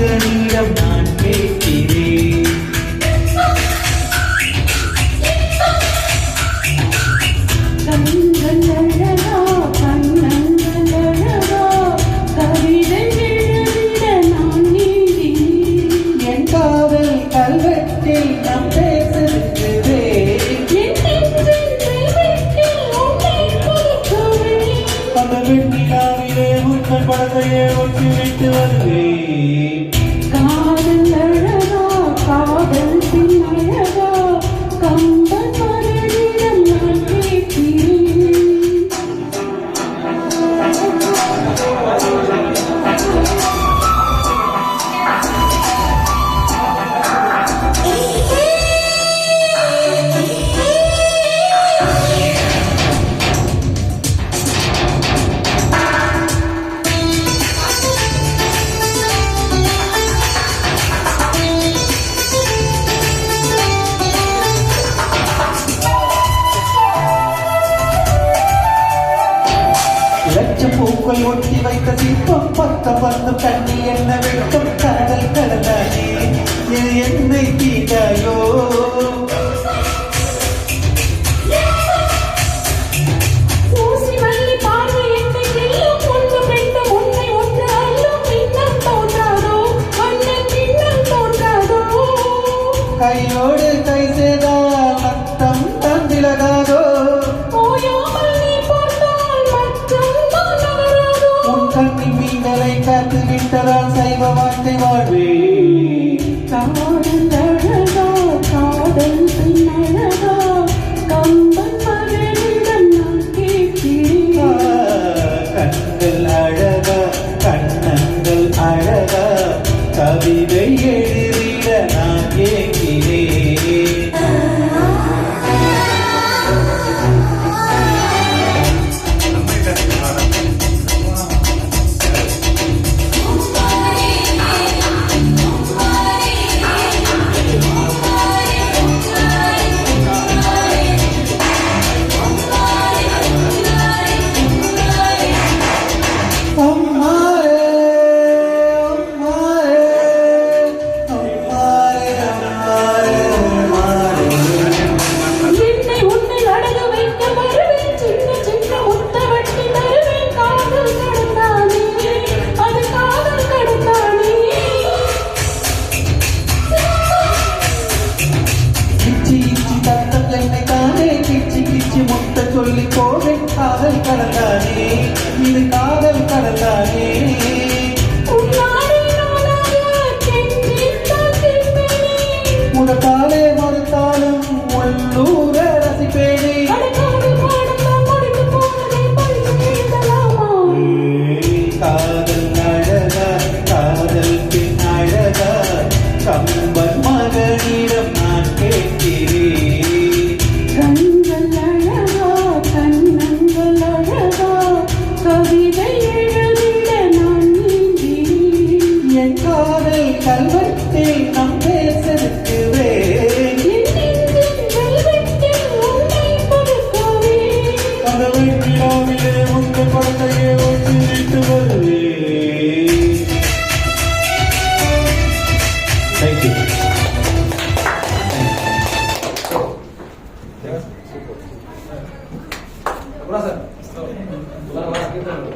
மகனிடம் நான் கேட்கிறேன். கண்கள் அழகா கண்ணங்கள் அழகா கவிதை எழுதிட நான் நீதி. என் காதல் கல்வெட்டில் நம் பேசுகிறே. என் நெஞ்சின் வெற்றில் உன்னை கொடுக்கிறேன். அந்த வெண்ணிலாவிலே உங்கள் படத்தையே ஒட்டி விட்டு வருவேன். காதல் அழகா காதல் பின் அழகா கம்பன் மகனிடம் நான் கேட்கிறேன். லட்சம் பூக்கள் ஒட்டி வைத்த சிற்பம் பக்கம் வந்து கண்ணி என்ன வெட்கம் கடல் கடலானே இது என்னை தீண்டாயோ. ஊசி மல்லி பார்வை என்னை வெல்லும் ஒன்று பெண்ணும் உன்னை ஒன்று அல்லும் பின்னம் தோன்றாதோ மன்னன் பின்னம் தோன்றாதோ. கையோடு கை செய்தால் நத்தம் தந்திலகாதோ. ஓயாமல் நீ பார்த்தால் மற்றும் தான் நகராதோ. உன் கண்ணின் மீன்களை காத்து விட்டதால் சைவ வாழ்க்கை வாழ்வே. காதல் அழகா காதல் பின் அழகா கம்பன் மகனிடம் நான் கேட்கிறேன். கண்கள் அழகா கண்ணங்கள் அழகா கவிதை எழுதிட நான் கேட்கிறேன். என்னை உன்னில் அடகு வைக்க வருவேன் சின்ன சின்ன முத்தவட்டி தருவேன். காதல் கடந்தானே அது காதல் கடந்தானே. கிச்சி கிச்சி தத்தம் என்னை தானே கிச்சி கிச்சி முத்த சொல்லி போவேன். காதல் கடந்தானே இது காதல் கடந்தானே. உன்னாலே நானாக கெஞ்சித்தான் கேட்பேனே. முகத்தாலே மறுத்தாலும் உள்ளூர ரசிப்பேனே. அடக்காமல் பாடலாம் முடிந்து போனதை படித்து எழுதலாமா. காதல் அழகா காதல் பின் அழகா கம்பன் மகனிடம் நான் கேட்கிறேன். கண்கள் அழகா கண்ணங்கள் அழகா கவிதை எழுதிட நான் நீங்கிறேன். என் காதல் கல்வெட்டில் நம்